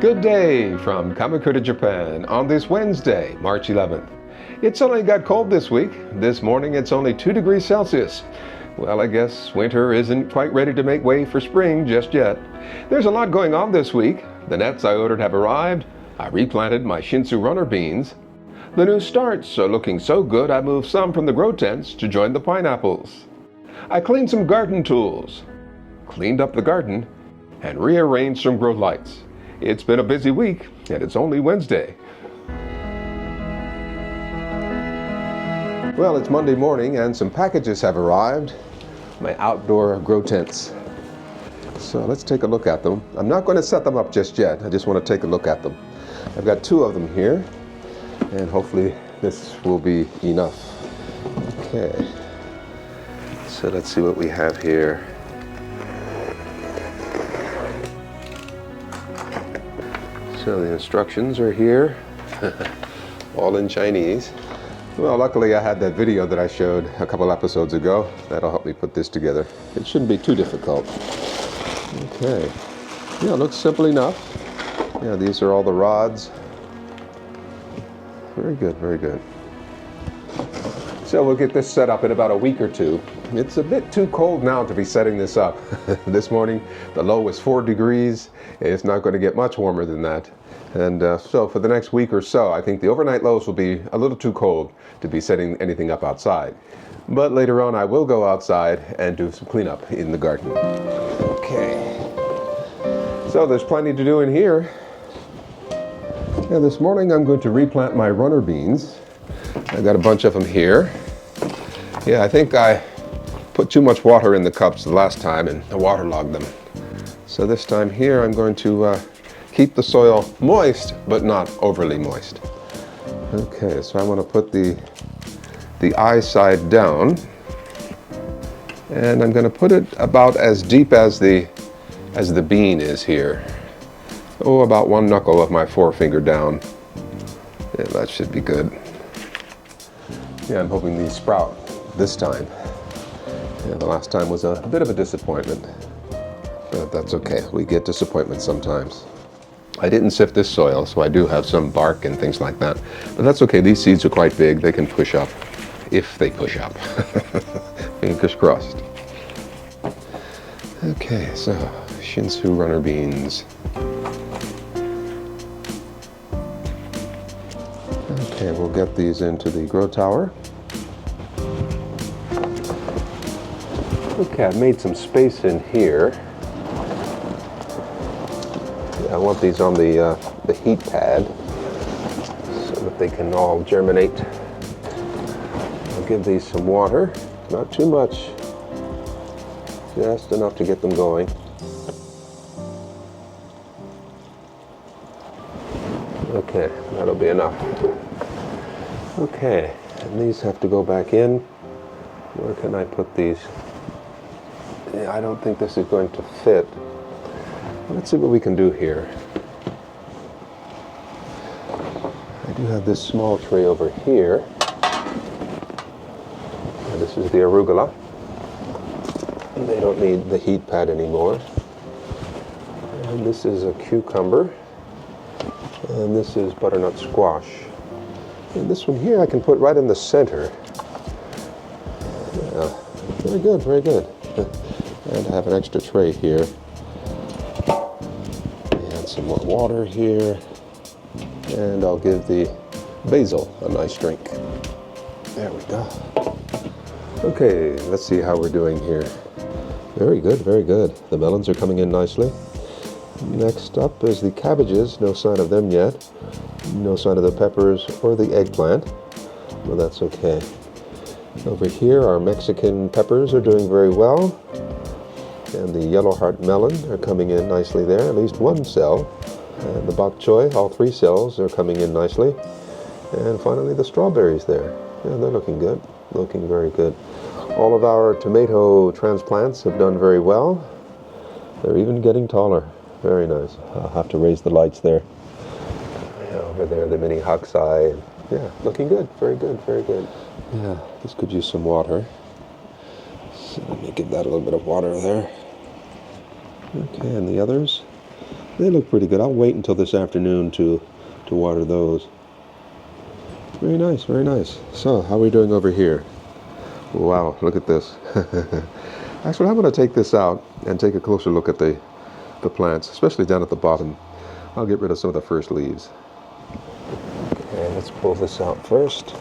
Good day from Kamakura, Japan on this Wednesday, March 11th. It suddenly got cold this week. This morning it's only 2 degrees Celsius. Well, I guess winter isn't quite ready to make way for spring just yet. There's a lot going on this week. The nets I ordered have arrived. I replanted my Shinsu runner beans. The new starts are looking so good I moved some from the grow tents to join the pineapples. I cleaned some garden tools, cleaned up the garden, and rearranged some grow lights. It's been a busy week, and it's only Wednesday. Well, it's Monday morning, and some packages have arrived. My outdoor grow tents. So let's take a look at them. I'm not going to set them up just yet. I just want to take a look at them. I've got 2 of them here, and hopefully this will be enough. Okay. So let's see what we have here. So the instructions are here, all in Chinese. Well, luckily I had that video that I showed a couple episodes ago. That'll help me put this together. It shouldn't be too difficult. Okay. Yeah, it looks simple enough. Yeah, these are all the rods. Very good, very good. So we'll get this set up in about a week or 2. It's a bit too cold now to be setting this up. This morning the low was 4 degrees. It's not going to get much warmer than that. And so for the next week or so, I think the overnight lows will be a little too cold to be setting anything up outside. But later on I will go outside and do some cleanup in the garden. Okay. So there's plenty to do in here. Now this morning I'm going to replant my runner beans. I got a bunch of them here. Yeah, I think I put too much water in the cups the last time and waterlogged them. So this time here I'm going to keep the soil moist, but not overly moist. Okay, so I want to put the eye side down, and I'm going to put it about as deep as the bean is here. Oh, about 1 knuckle of my forefinger down. Yeah, that should be good. Yeah, I'm hoping these sprout this time. Yeah, the last time was a bit of a disappointment, but that's okay. We get disappointments sometimes. I didn't sift this soil, so I do have some bark and things like that, but that's okay. These seeds are quite big. They can push up, if they push up. Fingers crossed. Okay, so Shinsu runner beans. Okay, we'll get these into the grow tower. Okay, I've made some space in here. I want these on the heat pad so that they can all germinate. I'll give these some water, not too much, just enough to get them going. Okay, that'll be enough. Okay, and these have to go back in. Where can I put these? Yeah, I don't think this is going to fit. Let's see what we can do here. I do have this small tray over here. And this is the arugula. They don't need the heat pad anymore. And this is a cucumber. And this is butternut squash. And this one here I can put right in the center. Yeah, very good, very good. And I have an extra tray here. And some more water here. And I'll give the basil a nice drink. There we go. Okay, let's see how we're doing here. Very good, very good. The melons are coming in nicely. Next up is the cabbages. No sign of them yet. No sign of the peppers or the eggplant. Well, that's okay. Over here, our Mexican peppers are doing very well. And the yellow heart melon are coming in nicely there, at least 1 cell. And the bok choy, all 3 cells are coming in nicely. And finally the strawberries there. Yeah, they're looking good, looking very good. All of our tomato transplants have done very well. They're even getting taller. Very nice. I'll have to raise the lights there. Yeah, over there, the mini haksai. Yeah, looking good, very good, very good. Yeah, this could use some water. So let me give that a little bit of water there. Okay, and the others? They look pretty good. I'll wait until this afternoon to water those. Very nice, very nice. So, how are we doing over here? Wow, look at this. Actually, I'm going to take this out and take a closer look at the plants, especially down at the bottom. I'll get rid of some of the first leaves. Okay, let's pull this out first.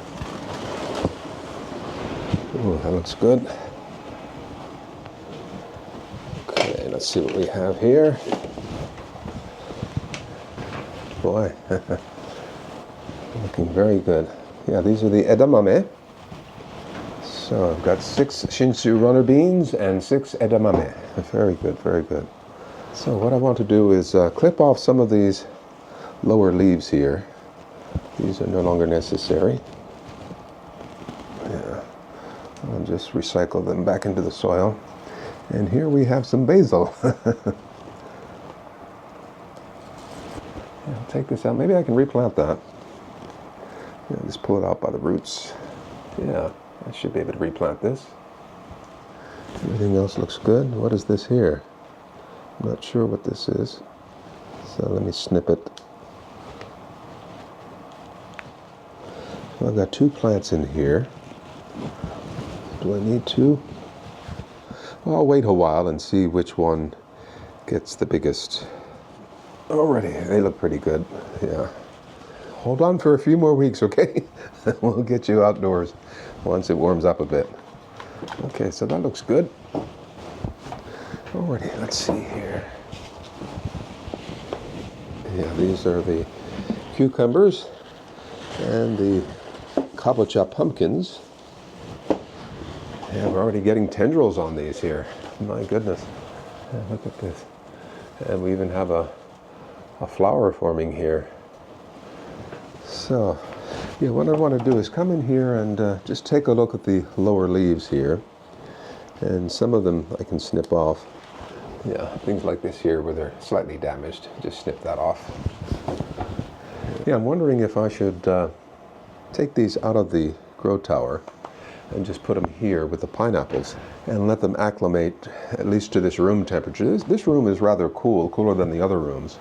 Oh, that looks good. Okay, let's see what we have here. Boy, looking very good. Yeah, these are the edamame. So I've got 6 Shinsu runner beans and 6 edamame. Very good, very good. So what I want to do is clip off some of these lower leaves here. These are no longer necessary. Yeah, I'll just recycle them back into the soil. And here we have some basil. I'll take this out. Maybe I can replant that. Yeah, just pull it out by the roots. Yeah, I should be able to replant this. Everything else looks good. What is this here? I'm not sure what this is. So let me snip it. So I've got 2 plants in here. Do I need 2? Well, I'll wait a while and see which one gets the biggest. Already, they look pretty good. Yeah. Hold on for a few more weeks, okay? We'll get you outdoors once it warms up a bit. Okay, so that looks good. Alrighty, let's see here. Yeah, these are the cucumbers and the kabocha pumpkins. Yeah, we're already getting tendrils on these here. My goodness. Yeah, look at this. And we even have a flower forming here. So, yeah, what I want to do is come in here and just take a look at the lower leaves here. And some of them I can snip off. Yeah, things like this here where they're slightly damaged. Just snip that off. Yeah, I'm wondering if I should take these out of the grow tower and just put them here with the pineapples and let them acclimate at least to this room temperature. This room is rather cool, cooler than the other rooms.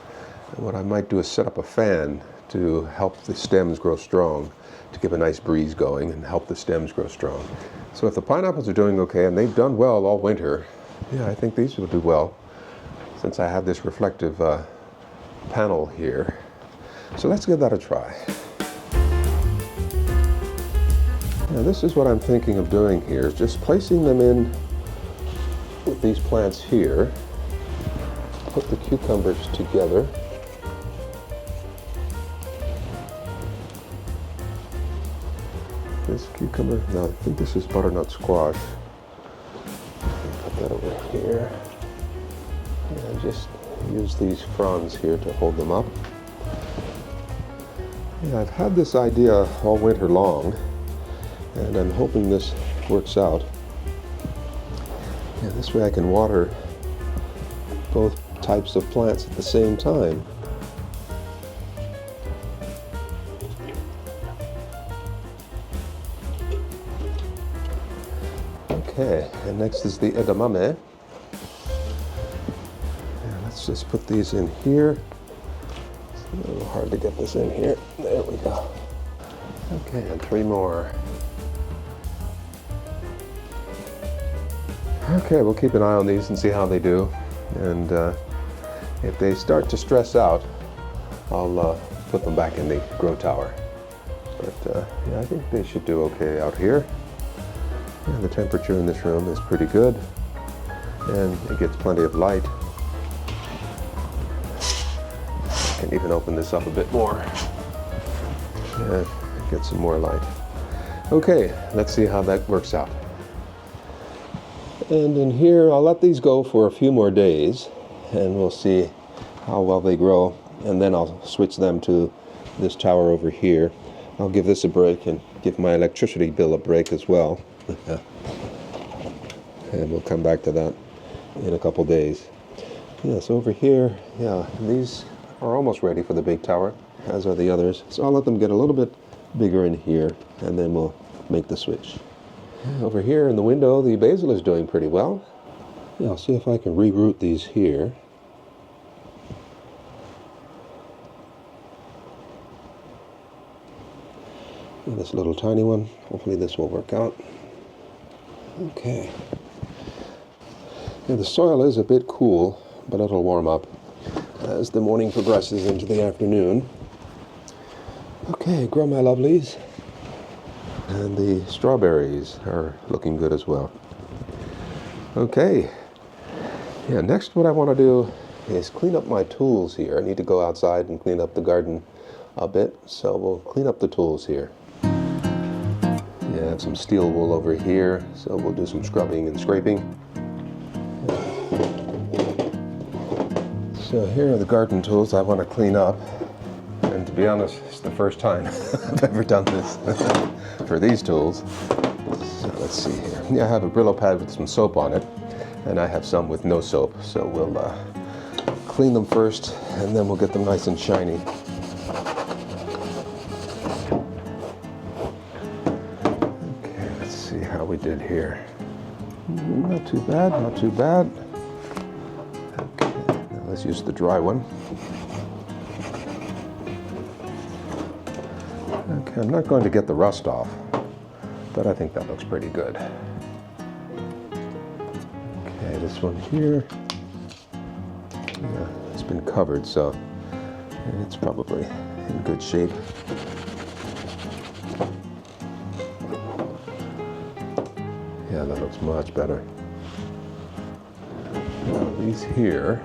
And what I might do is set up a fan to help the stems grow strong, to give a nice breeze going and help the stems grow strong. So if the pineapples are doing okay, and they've done well all winter, yeah, I think these will do well, since I have this reflective panel here. So let's give that a try. Now this is what I'm thinking of doing here, is just placing them in with these plants here. Put the cucumbers together. This cucumber, no, I think this is butternut squash. Put that over here. And just use these fronds here to hold them up. Yeah, I've had this idea all winter long, and I'm hoping this works out. Yeah, this way I can water both types of plants at the same time. Okay, and next is the edamame. And let's just put these in here. It's a little hard to get this in here. There we go. Okay, and 3 more. Okay, we'll keep an eye on these and see how they do. And if they start to stress out, I'll put them back in the grow tower. But yeah, I think they should do okay out here. And the temperature in this room is pretty good, and it gets plenty of light. I can even open this up a bit more and get some more light. Okay, let's see how that works out. And in here, I'll let these go for a few more days, and we'll see how well they grow, and then I'll switch them to this tower over here. I'll give this a break and give my electricity bill a break as well. And we'll come back to that in a couple days. Yeah, so over here, yeah, these are almost ready for the big tower, as are the others. So I'll let them get a little bit bigger in here, and then we'll make the switch. Over here in the window, the basil is doing pretty well. Yeah, I'll see if I can reroot these here. And this little tiny one. Hopefully this will work out. Okay. Yeah, the soil is a bit cool, but it'll warm up as the morning progresses into the afternoon. Okay, grow my lovelies. And the strawberries are looking good as well. Okay. Yeah, next what I want to do is clean up my tools here. I need to go outside and clean up the garden a bit, so we'll clean up the tools here. Yeah, I have some steel wool over here, so we'll do some scrubbing and scraping. So here are the garden tools I want to clean up. And to be honest, it's the first time I've ever done this for these tools. So let's see here. Yeah, I have a Brillo pad with some soap on it, and I have some with no soap. So we'll clean them first, and then we'll get them nice and shiny. Okay, let's see how we did here. Not too bad, not too bad. Okay, now let's use the dry one. Okay, I'm not going to get the rust off, but I think that looks pretty good. Okay, this one here, yeah, it's been covered, so it's probably in good shape. Yeah, that looks much better. Now, these here,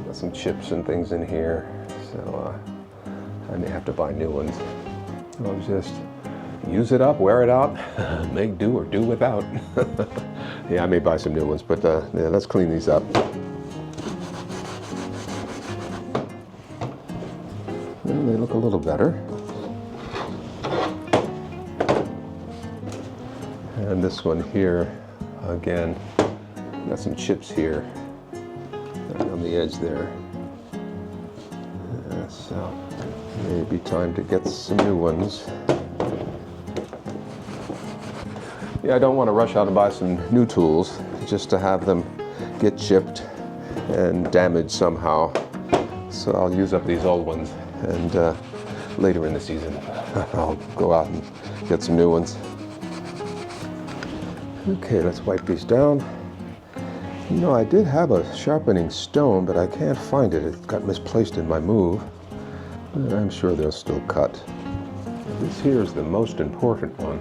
got some chips and things in here, so I may have to buy new ones. I'll just use it up, wear it out, make do or do without. Yeah, I may buy some new ones, but yeah, let's clean these up. Well, they look a little better. And this one here, again, got some chips here on the edge there. Yeah, so maybe time to get some new ones. Yeah, I don't want to rush out and buy some new tools just to have them get chipped and damaged somehow. So I'll use up these old ones, and later in the season I'll go out and get some new ones. Okay, let's wipe these down. You know, I did have a sharpening stone, but I can't find it. It got misplaced in my move. But I'm sure they'll still cut. This here is the most important one.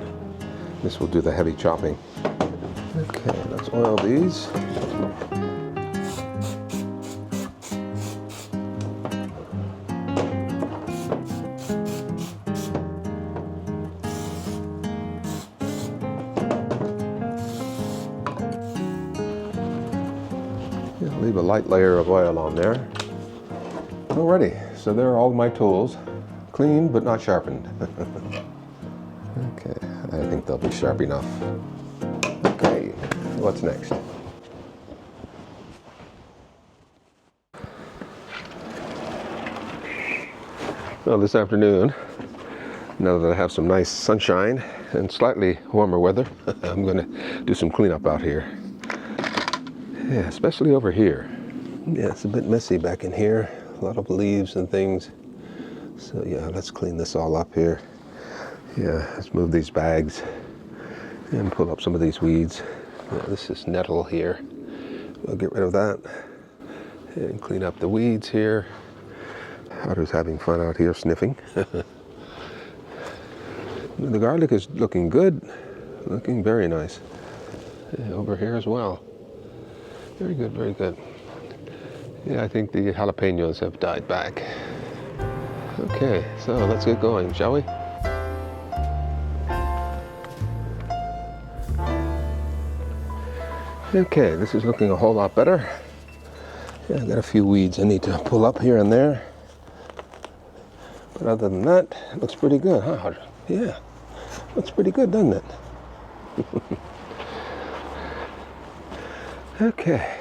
This will do the heavy chopping. Okay, let's oil these. Yeah, leave a light layer of oil on there. Alrighty, so there are all my tools. Clean but not sharpened. Okay, I think they'll be sharp enough. Okay, what's next? Well, this afternoon, now that I have some nice sunshine and slightly warmer weather, I'm going to do some cleanup out here. Yeah, especially over here. Yeah, it's a bit messy back in here. A lot of leaves and things. So yeah, let's clean this all up here. Yeah, let's move these bags and pull up some of these weeds. Yeah, this is nettle here. We'll get rid of that and clean up the weeds here. Otter's having fun out here sniffing. The garlic is looking good, looking very nice. Yeah, over here as well. Very good, very good. Yeah, I think the jalapenos have died back. Okay, so let's get going, shall we? Okay, this is looking a whole lot better. Yeah, I got a few weeds I need to pull up here and there. But other than that, it looks pretty good, huh? Yeah, looks pretty good, doesn't it? Okay.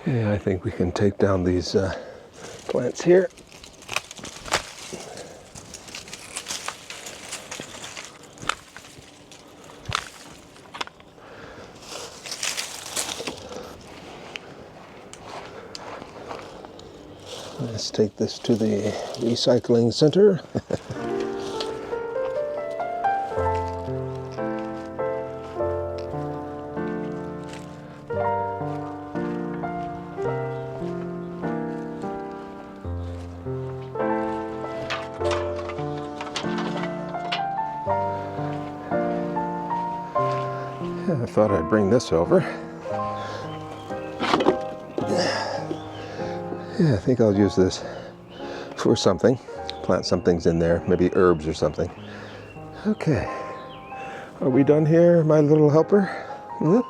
Yeah, I think we can take down these plants here. Let's take this to the recycling center. I thought I'd bring this over. Yeah, I think I'll use this for something. Plant some things in there, maybe herbs or something. Okay. Are we done here, my little helper? Hmm?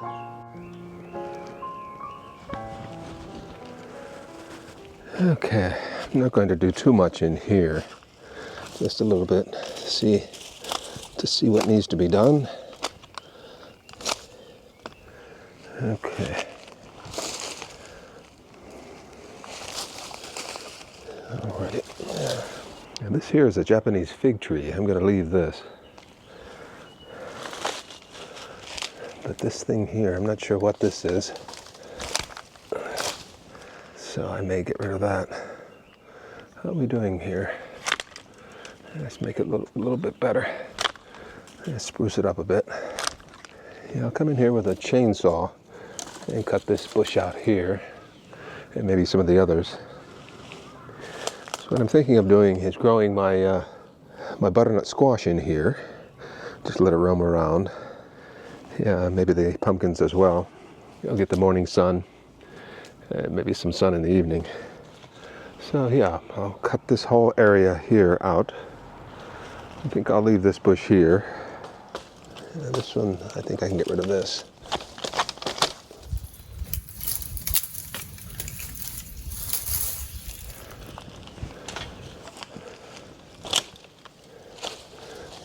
Okay, I'm not going to do too much in here. Just a little bit to see what needs to be done. Okay. Alrighty. And this here is a Japanese fig tree. I'm going to leave this. But this thing here, I'm not sure what this is. So I may get rid of that. How are we doing here? Let's make it a little bit better. Let's spruce it up a bit. Yeah, I'll come in here with a chainsaw and cut this bush out here, and maybe some of the others. So what I'm thinking of doing is growing my butternut squash in here. Just let it roam around. Yeah, maybe the pumpkins as well. I'll get the morning sun, and maybe some sun in the evening. So yeah, I'll cut this whole area here out. I think I'll leave this bush here. And this one, I think I can get rid of this.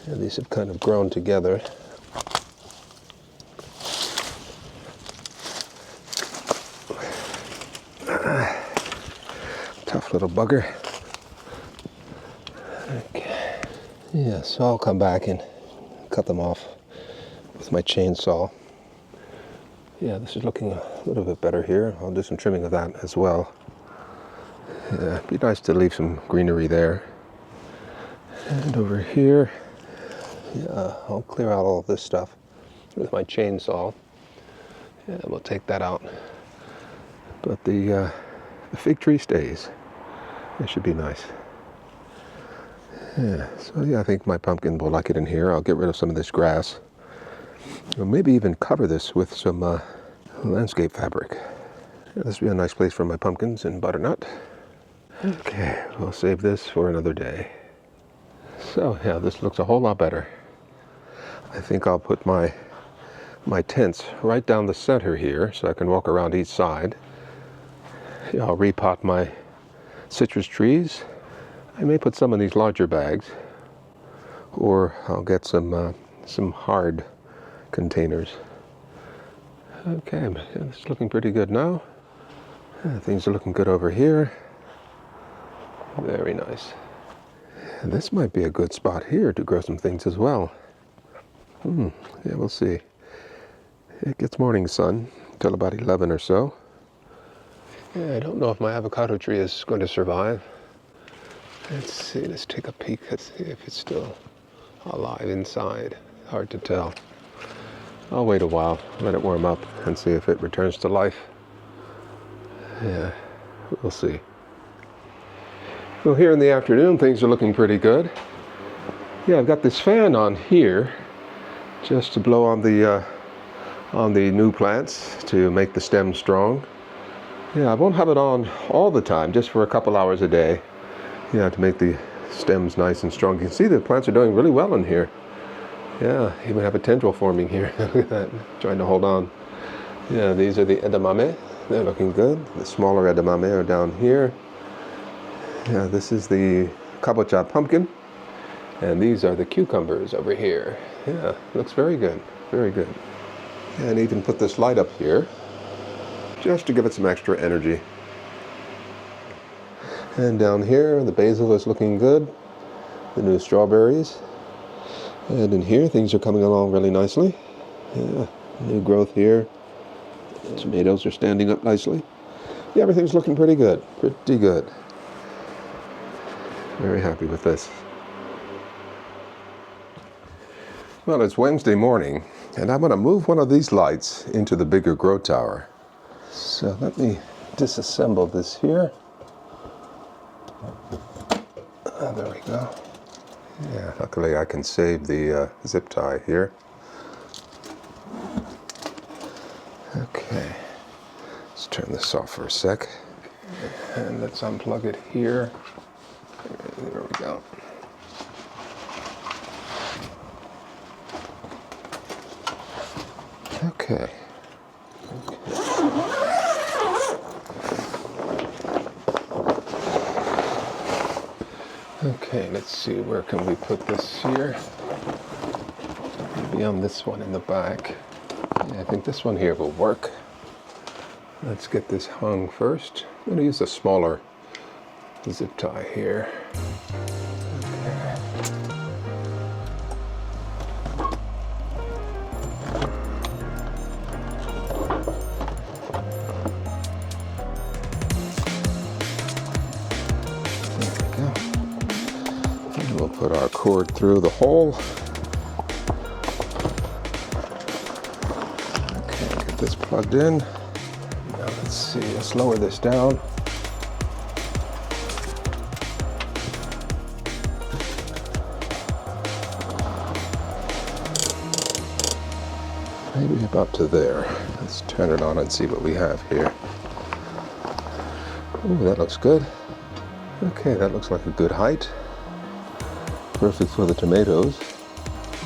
Yeah, these have kind of grown together. Tough little bugger. Okay. Yeah, so I'll come back and cut them off with my chainsaw. Yeah, this is looking a little bit better here. I'll do some trimming of that as well. Yeah, it'd be nice to leave some greenery there. And over here, yeah, I'll clear out all of this stuff with my chainsaw. Yeah, we'll take that out. But the fig tree stays. It should be nice. Yeah, so yeah, I think my pumpkin will like it in here. I'll get rid of some of this grass. Or maybe even cover this with some landscape fabric. Yeah, this would be a nice place for my pumpkins and butternut. Okay, we'll save this for another day. So yeah, this looks a whole lot better. I think I'll put my tents right down the center here so I can walk around each side. Yeah, I'll repot my citrus trees. I may put some in these larger bags, or I'll get some hard containers. Okay, yeah, this is looking pretty good now. Yeah, things are looking good over here. Very nice. And this might be a good spot here to grow some things as well. Yeah, we'll see. It gets morning sun till about 11 or so. Yeah, I don't know if my avocado tree is going to survive. Let's see, let's take a peek. Let's see if it's still alive inside. Hard to tell. I'll wait a while, let it warm up, and see if it returns to life. Yeah, we'll see. Well, here in the afternoon, things are looking pretty good. Yeah, I've got this fan on here just to blow on the new plants to make the stem strong. Yeah, I won't have it on all the time, just for a couple hours a day. Yeah, to make the stems nice and strong. You can see the plants are doing really well in here. Yeah, even have a tendril forming here. Look at that, trying to hold on. Yeah, these are the edamame. They're looking good. The smaller edamame are down here. Yeah, this is the kabocha pumpkin. And these are the cucumbers over here. Yeah, looks very good, very good. And even put this light up here, just to give it some extra energy. And down here, the basil is looking good. The new strawberries. And in here, things are coming along really nicely. Yeah, new growth here. The tomatoes are standing up nicely. Yeah, everything's looking pretty good, pretty good. Very happy with this. Well, it's Wednesday morning, and I'm going to move one of these lights into the bigger grow tower. So let me disassemble this here. There we go. Yeah, luckily I can save the zip tie here. Okay, let's turn this off for a sec. And let's unplug it here. There we go. Okay. Okay, let's see, where can we put this here? Maybe on this one in the back. Yeah, I think this one here will work. Let's get this hung first. I'm going to use a smaller zip tie here. Okay. We'll put our cord through the hole. Okay, get this plugged in. Now let's see, let's lower this down. Maybe about to there. Let's turn it on and see what we have here. Oh, that looks good. Okay, that looks like a good height. Perfect for the tomatoes.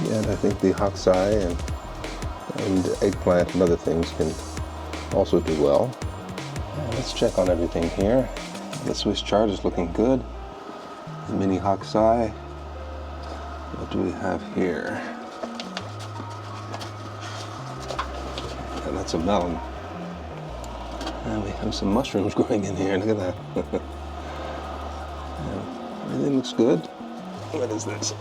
And I think the haksai and eggplant and other things can also do well. Let's check on everything here. The Swiss chard is looking good. The mini haksai. What do we have here? And that's a melon. And we have some mushrooms growing in here. Look at that. Everything looks good. What is this?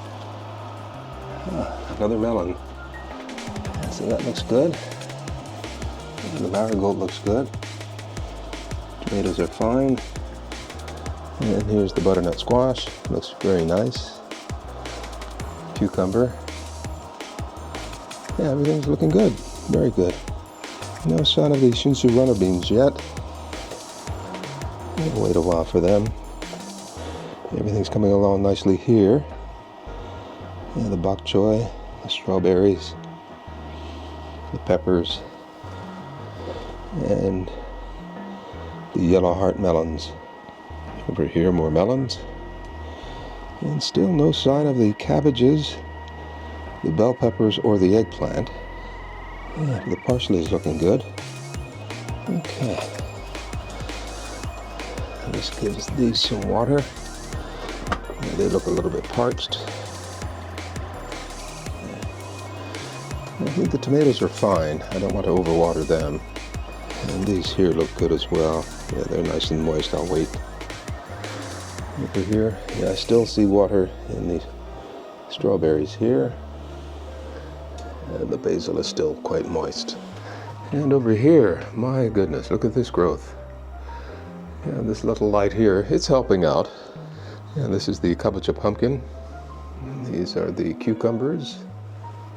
Another melon. So that looks good. The marigold looks good. Tomatoes are fine. And here's the butternut squash. Looks very nice. Cucumber. Yeah, everything's looking good. Very good. No sign of the Shinsu runner beans yet. We'll wait a while for them. Everything's coming along nicely here. Yeah, the bok choy, the strawberries, the peppers, and the yellow heart melons. Over here, more melons. And still no sign of the cabbages, the bell peppers, or the eggplant. Yeah, the parsley is looking good. Okay. Let's give these some water. Yeah, they look a little bit parched. I think the tomatoes are fine. I don't want to overwater them. And these here look good as well. Yeah, they're nice and moist. I'll wait. Over here, yeah, I still see water in the strawberries here. And the basil is still quite moist. And over here, my goodness, look at this growth. Yeah, this little light here, it's helping out. And this is the kabocha pumpkin. These are the cucumbers.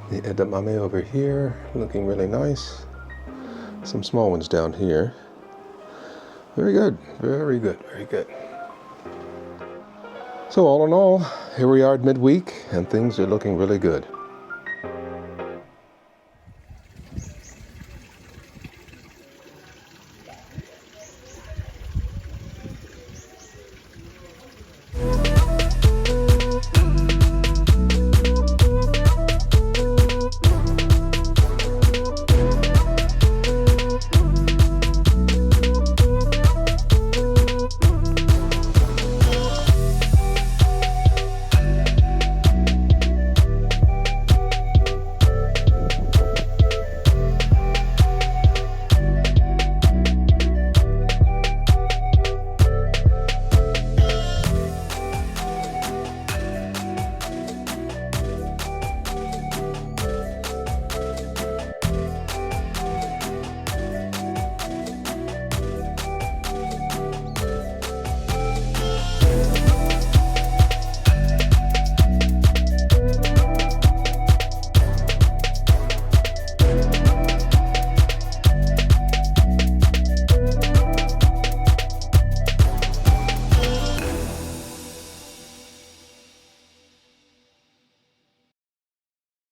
The edamame over here, looking really nice. Some small ones down here. Very good, very good, very good. So all in all, here we are at midweek, and things are looking really good.